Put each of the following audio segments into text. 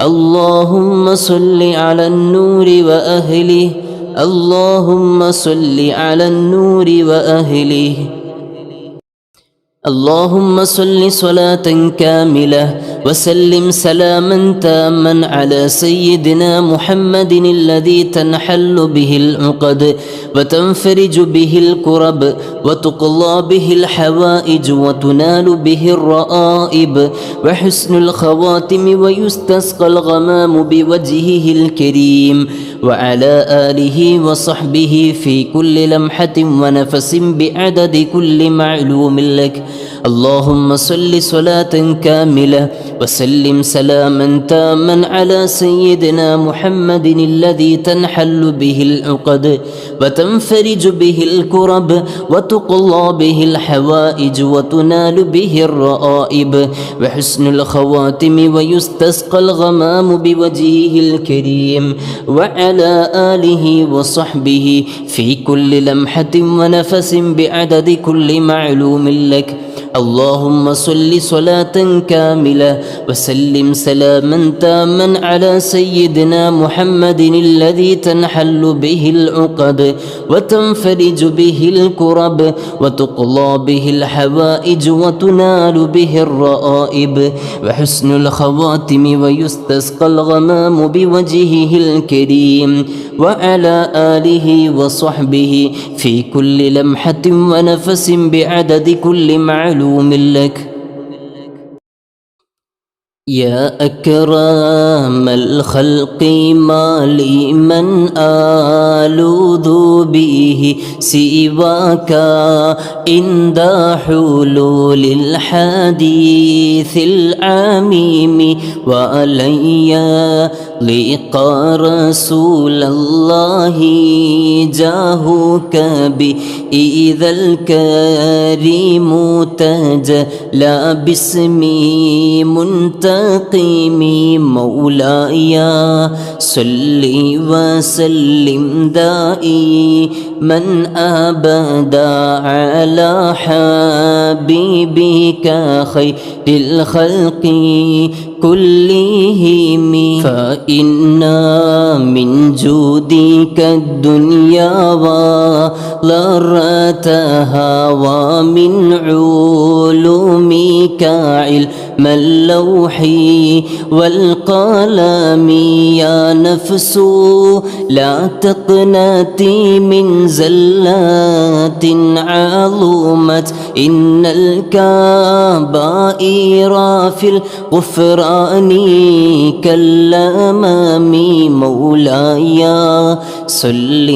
اللهم صل على النور وأهله اللهم صل على النور وأهله اللهم صل صلاة كاملة وسلم سلاما تاما على سيدنا محمد الذي تنحل به العقد وتنفرج به الكرب وتقضى به الحوائج وتنال به الرائب وحسن الخواتم ويستسقى الغمام بوجهه الكريم وعلى آله وصحبه في كل لمحة ونفس بعدد كل معلوم لك اللهم صل صلاة كاملة وسلم سلاما تاما على سيدنا محمد الذي تنحل به العقد وتنفرج به الكرب وتقضى به الحوائج وتنال به الرائب وحسن الخواتم ويستسقى الغمام بوجهه الكريم وعلى آله وصحبه في كل لمحة ونفس بعدد كل معلوم لك اللهم صل صلاة كاملة وسلم سلاما تاما على سيدنا محمد الذي تنحل به العقد وتنفرج به الكرب وتقضى به الحوائج وتنال به الرائب وحسن الخواتم ويستسقى الغمام بوجهه الكريم وعلى آله وصحبه في كل لمحة ونفس بعدد كل معلوم لك يا أكرم الخلق ما لي من آلوذ به سواك عند حلول الحديث العميم وعلي لقى رسول الله جاهك بإذا الكريم تجلى باسمي منتقمي مولاي صل وسلم دائي من أبدا على حبيبك خير الخلق كلهم فإن من جودك الدنيا وضرتها ومن علومك علم اللوح والقلم يا نفس لا تقنطي من زلات عظمت إن الكبائر في الغفران كالأمام مولاي صل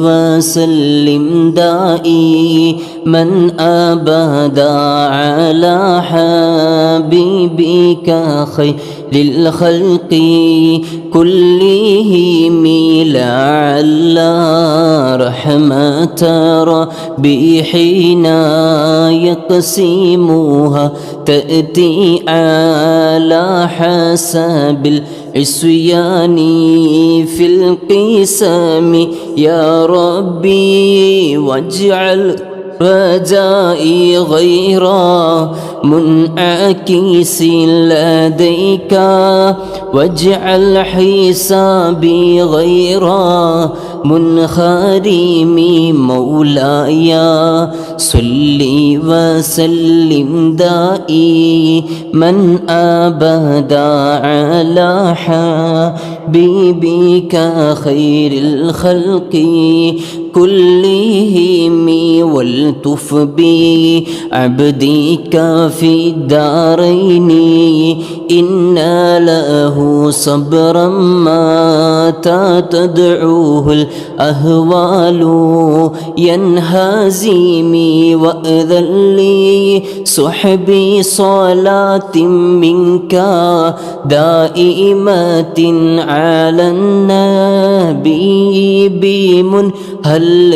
وسلم دائي من أبدا على حبيبك خير للخلق كلهم لعل رحمة ربي حين يقسمها تأتي على حسب العصيان في القسم يا ربي واجعل رجائي غير منعكس لديك واجعل حسابي غير منخرم مولاي صل وسلم دائي من أبدا على حبيبك خير الخلق كلهم والتف بعبدك في الدارين إن له صبرا ما تدعوه الأهوال ينهزمي وأذن لي صحبي صلاة منك دائمة على النبي بمنهل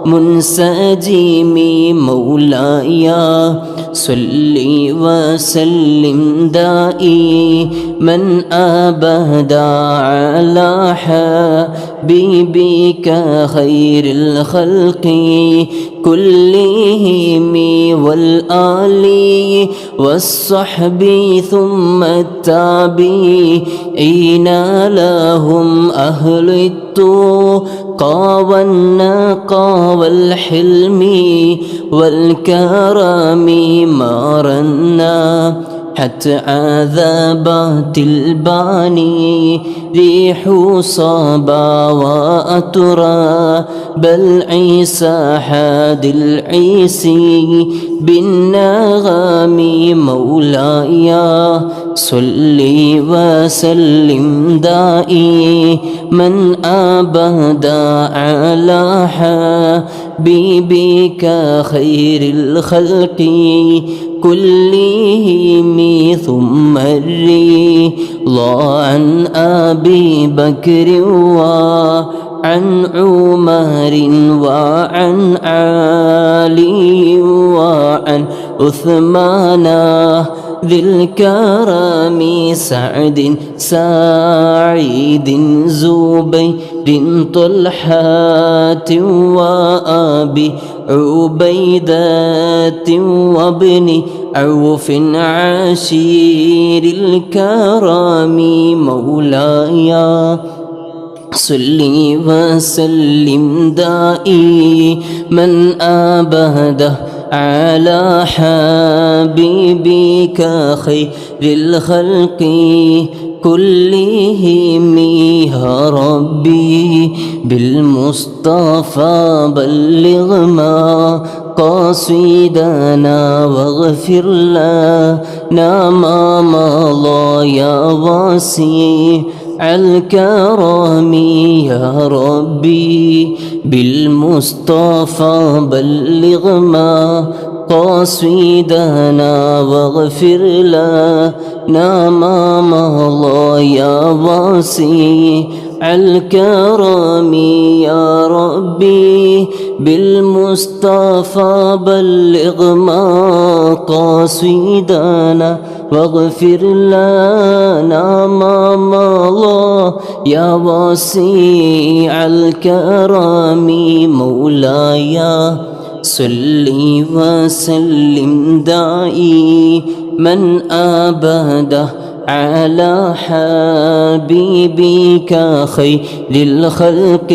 ومنسجم مولاي صلي وسلم دائما أبدا على حبيبك خير الخلق كلهم والآل والصحب ثم التابعين لهم أهل التقى والنقى والحلم والكرم مرنا حتى عذبت الباني ريح صبا وأترى بل عيسى حاد العيسي بالنغم مولاي صلي وسلم دائما أبدا على حبيبك خير الخلق كلهم ثم الرضا عن أبي بكر وعن عمر وعن علي وعن عثمان ذي الكرم سعد سعيد زبير طلحة وأبي عبيدة وابن عوف عشير الكرم مولاي صلي وسلم دائما أبدا على حبيبك خير الخلق كلهم يا ربي بالمصطفى بلغ ما قاصدنا واغفر لنا ما مضى يا واسع الكرم يا ربي بالمصطفى بلغ ما قاصدنا واغفر لنا ما مضى يا واسع الكرم يا ربي بالمصطفى بلغ ما قاصدنا واغفر لنا ما مضى يا واسع الكرم مولاي صلي وسلم دائما أبدا على حبيبك خير الخلق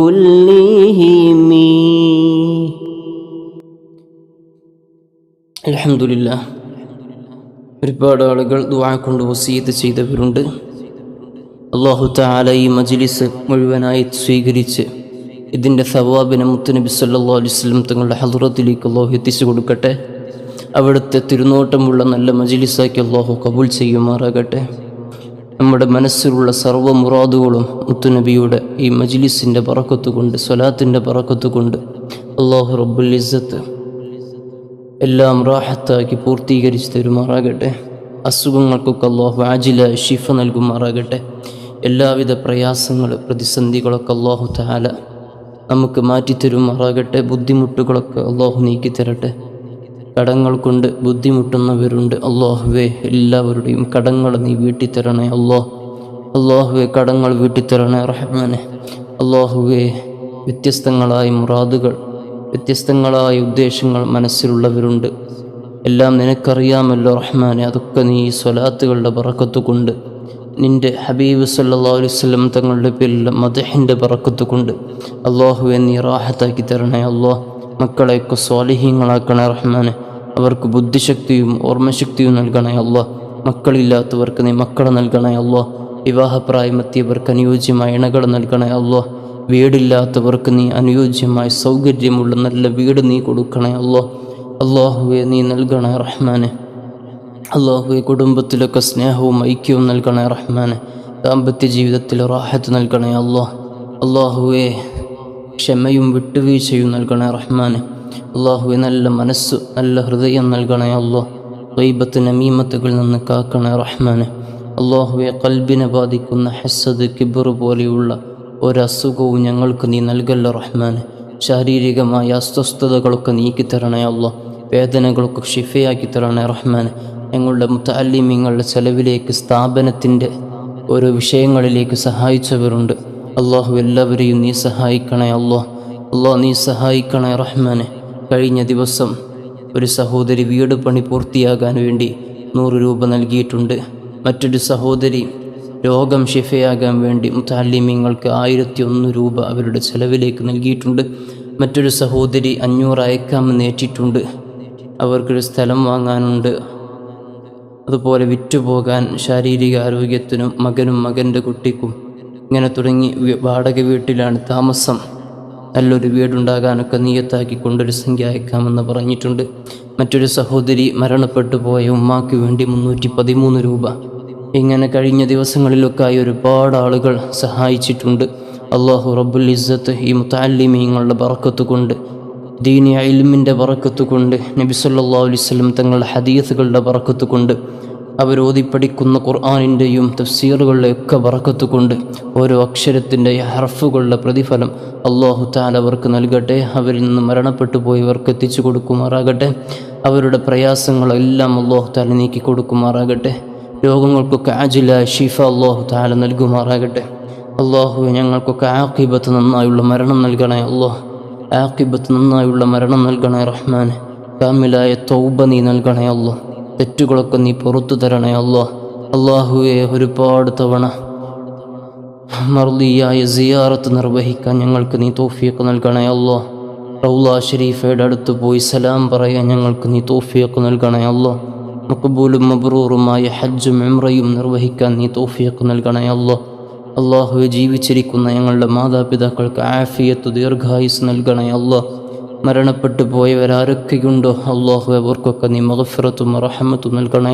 كلهم. الحمد لله. ഒരുപാട് ആളുകൾ ദുആ കൊണ്ട് വസിയത്ത് ചെയ്തവരുണ്ട്. അല്ലാഹു തആല ഈ മജ്ലിസ് മുഴുവനായി സ്വീകരിച്ച് ഇതിൻ്റെ സവാബിനെ മുത്തുനബി സല്ലല്ലാഹു അലൈഹി വസല്ലം തങ്ങളുടെ ഹദ്റത്തിലേക്ക് അല്ലാഹു എത്തിച്ചു കൊടുക്കട്ടെ. അവിടുത്തെ തിരുനോട്ടമുള്ള നല്ല മജ്ലിസാക്കി അല്ലാഹു കബൂൽ ചെയ്യുമാറാകട്ടെ. നമ്മുടെ മനസ്സിലുള്ള സർവ്വ മുറാദുകളും മുത്തുനബിയുടെ ഈ മജ്ലിസിൻ്റെ ബറക്കത്ത് കൊണ്ട്, സ്വലാത്തിൻ്റെ ബറക്കത്ത് കൊണ്ട് അല്ലാഹു റബ്ബുൽ ഇസ്സത്ത് എല്ലാം റാഹത്താക്കി പൂർത്തീകരിച്ച് തരുമാറാകട്ടെ. അസുഖങ്ങൾക്കൊക്കെ അല്ലാഹു ആജിലായ ശിഫ നൽകുമാറാകട്ടെ. എല്ലാവിധ പ്രയാസങ്ങൾ, പ്രതിസന്ധികളൊക്കെ അല്ലാഹു തആല നമുക്ക് മാറ്റിത്തരുമാറാകട്ടെ. ബുദ്ധിമുട്ടുകളൊക്കെ അല്ലാഹു നീക്കിത്തരട്ടെ. കടങ്ങൾ കൊണ്ട് ബുദ്ധിമുട്ടുന്നവരുണ്ട്. അല്ലാഹുവേ, എല്ലാവരുടെയും കടങ്ങൾ നീ വീട്ടിത്തരണേ അല്ലാഹ്. അല്ലാഹുവേ, കടങ്ങൾ വീട്ടിത്തരണേ റഹ്മാനെ. അല്ലാഹുവേ, വ്യത്യസ്തങ്ങളായ മുറാദുകൾ, വ്യത്യസ്തങ്ങളായ ഉദ്ദേശങ്ങൾ മനസ്സിലുള്ളവരുണ്ട്. എല്ലാം നിനക്കറിയാമല്ലോ റഹ്മാനെ. അതൊക്കെ നീ ഈ സ്വലാത്തുകളുടെ ബറക്കത്ത് കൊണ്ട്, നിൻ്റെ ഹബീബ് സല്ലല്ലാഹു അലൈഹി വസല്ലം തങ്ങളുടെ പേരിൽ മദ്ഹിൻ്റെ ബറക്കത്ത് കൊണ്ട് അല്ലാഹുവേ നീ റാഹത്താക്കി തരണേ അല്ലാഹ്. മക്കളെയൊക്കെ സ്വാലിഹീങ്ങളാക്കണേ റഹ്മാനെ. അവർക്ക് ബുദ്ധിശക്തിയും ഓർമ്മശക്തിയും നൽകണേ അല്ലാഹ്. മക്കളില്ലാത്തവർക്ക് നീ മക്കളെ നൽകണേ അല്ലാഹ്. വിവാഹപ്രായമെത്തിയവർക്ക് അനുയോജ്യമായ ഇണകൾ നൽകണേ അല്ലാഹ്. വീടില്ലാത്തവർക്ക് നീ അനുയോജ്യമായ സൗകര്യമുള്ള നല്ല വീട് നീ കൊടുക്കണേ അല്ലാഹ്. അല്ലാഹുവേ നീ നൽകണേ റഹ്മാനെ. അല്ലാഹുവേ, കുടുംബത്തിലൊക്കെ സ്നേഹവും ഐക്യവും നൽകണേ റഹ്മാനെ. ദാമ്പത്യ ജീവിതത്തിൽ റാഹത്ത് നൽകണേ അല്ലാഹ്. അല്ലാഹുവേ, ക്ഷമയും വിട്ടുവീഴ്ചയും നൽകണേ റഹ്മാനെ. അല്ലാഹുവേ, നല്ല മനസ്സ്, നല്ല ഹൃദയം നൽകണേ അല്ലാഹ്. ഗൈബത്ത് നമീമത്തുകളിൽ നിന്ന് കാക്കണേ റഹ്മാനെ. അല്ലാഹുവേ, ഖൽബിനെ ബാധിക്കുന്ന ഹസദ്, കിബ്ർ പോലെയുള്ള ഒരസുഖവും ഞങ്ങൾക്ക് നീ നൽകല്ല റഹ്മാനെ. ശാരീരികമായ അസ്വസ്ഥതകളൊക്കെ നീക്കിത്തരണേ അല്ലാഹ്. വേദനകളൊക്കെ ഷിഫയാക്കി തരണേ റഹ്മാൻ. ഞങ്ങളുടെ മുത്തഅല്ലിമീങ്ങളുടെ ചെലവിലേക്ക് സ്ഥാപനത്തിൻ്റെ ഓരോ വിഷയങ്ങളിലേക്ക് സഹായിച്ചവരുണ്ട്. അള്ളാഹു എല്ലാവരെയും നീ സഹായിക്കണേ അള്ളാഹ് നീ സഹായിക്കണേ റഹ്മാനെ. കഴിഞ്ഞ ദിവസം ഒരു സഹോദരി വീട് പണി പൂർത്തിയാകാൻ വേണ്ടി 100 രൂപ നൽകിയിട്ടുണ്ട്. മറ്റൊരു സഹോദരി രോഗം ഷിഫയാകാൻ വേണ്ടി മുത്തഅല്ലിമീങ്ങൾക്ക് 1001 രൂപ അവരുടെ ചെലവിലേക്ക് നൽകിയിട്ടുണ്ട്. മറ്റൊരു സഹോദരി 500 അയക്കാമെന്ന് ഏറ്റിട്ടുണ്ട്. അവർക്കൊരു സ്ഥലം വാങ്ങാനുണ്ട്, അതുപോലെ വിറ്റുപോകാൻ ശാരീരിക ആരോഗ്യത്തിനും മകനും മകൻ്റെ കുട്ടിക്കും ഇങ്ങനെ തുടങ്ങി വാടക വീട്ടിലാണ് താമസം. നല്ലൊരു വീടുണ്ടാകാനൊക്കെ നിയത്താക്കിക്കൊണ്ടൊരു സംഖ്യ അയക്കാമെന്ന് പറഞ്ഞിട്ടുണ്ട്. മറ്റൊരു സഹോദരി മരണപ്പെട്ടു പോയ ഉമ്മാക്ക് വേണ്ടി 313 രൂപ. ഇങ്ങനെ കഴിഞ്ഞ ദിവസങ്ങളിലൊക്കെ ആയി ഒരുപാട് ആളുകൾ സഹായിച്ചിട്ടുണ്ട്. അള്ളാഹു റബ്ബുൽ ഇസ്സത്ത് ഈ മുത്തഅല്ലിമീങ്ങളുടെ ബറക്കത്ത് കൊണ്ട്, ദീനി ഇൽമിൻ്റെ ബറക്കത്ത് കൊണ്ട്, നബി സല്ലല്ലാഹു അലൈഹി വസല്ലം തങ്ങളുടെ ഹദീസുകളുടെ ബറക്കത്ത് കൊണ്ട്, അവരോതി പഠിക്കുന്ന ഖുർആനിൻ്റെയും തഫ്സീറുകളുടെയൊക്കെ ബറക്കത്ത് കൊണ്ട് ഓരോ അക്ഷരത്തിൻ്റെ ഹർഫുകളുടെ പ്രതിഫലം അല്ലാഹു തആല അവർക്ക് നൽകട്ടെ. അവരിൽ നിന്ന് മരണപ്പെട്ടു പോയവർക്ക് എത്തിച്ചു കൊടുക്കുമാറാകട്ടെ. അവരുടെ പ്രയാസങ്ങളെല്ലാം അല്ലാഹു തആല നീക്കി കൊടുക്കുമാറാകട്ടെ. രോഗങ്ങൾക്കൊക്കെ ആജിലായ ഷിഫ അല്ലാഹു തആല നൽകുമാറാകട്ടെ. അല്ലാഹുവേ, ഞങ്ങൾക്കൊക്കെ ആഖിബത്ത് നന്നായുള്ള മരണം നൽകണേ ആഖിബത്ത് നന്നായുള്ള മരണം നൽകണേ റഹ്മാനെ. കാമിലായ തൗബ നീ നൽകണേ തെറ്റുകളൊക്കെ നീ പുറത്തു തരണേ അല്ലാഹുവേ, ഒരുപാട് തവണ മർദിയായ സിയാറത്ത് നിർവഹിക്കാൻ ഞങ്ങൾക്ക് നീ തൗഫീഖ് നൽകണേ റൗള ഷരീഫയുടെ അടുത്ത് പോയി സലാം പറയാൻ ഞങ്ങൾക്ക് നീ തൗഫീഖ് നൽകണേ മഖബൂലും മബ്റൂറുമായ ഹജ്ജും ഉംറയും നിർവഹിക്കാൻ നീ തൗഫീഖ് നൽകണേ അല്ലാഹുവേ, ജീവിച്ചിരിക്കുന്ന ഞങ്ങളുടെ മാതാപിതാക്കൾക്ക് ആഫിയത്ത് ദീർഘായുസ് നൽകണേ മരണപ്പെട്ടു പോയവരാരൊക്കെയുണ്ടോ അല്ലാഹുവേ, അവർക്കൊക്കെ നീ മഗ്ഫിറത്തും റഹ്മത്തും നൽകണേ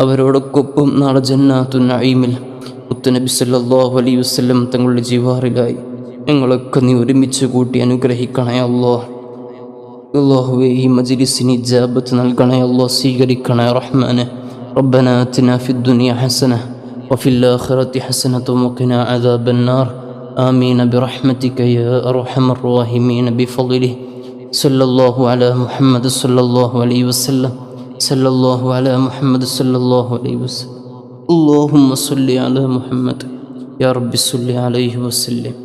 അവരോടൊക്കൊപ്പം നാളെ ജന്നാത്തുൻ നഈമിൽ മുത്തുനബി സല്ലല്ലാഹു അലൈഹി വസല്ലം തങ്ങളുടെ ജിവാറിലായി ഞങ്ങളൊക്കെ നീ ഒരുമിച്ച് കൂട്ടി അനുഗ്രഹിക്കണേ അല്ലാഹുവേ, ഈ മജ്ലിസിന് ഇജാബത്ത് നൽകണേ സ്വീകരിക്കണേ റഹ്മാനെ. റബ്ബനാ ആതിനാ ഫിദ്ദുനിയ ഹസന വഫിൽ ആഖിറതി ഹസനത വഖിനാ അദാബന്നാർ. آمين برحمتك يا أرحم الراحمين بفضله. صلى الله على محمد صلى الله عليه وسلم. صلى الله على محمد صلى الله عليه وسلم. اللهم صل على محمد يا رب صل عليه وسلم.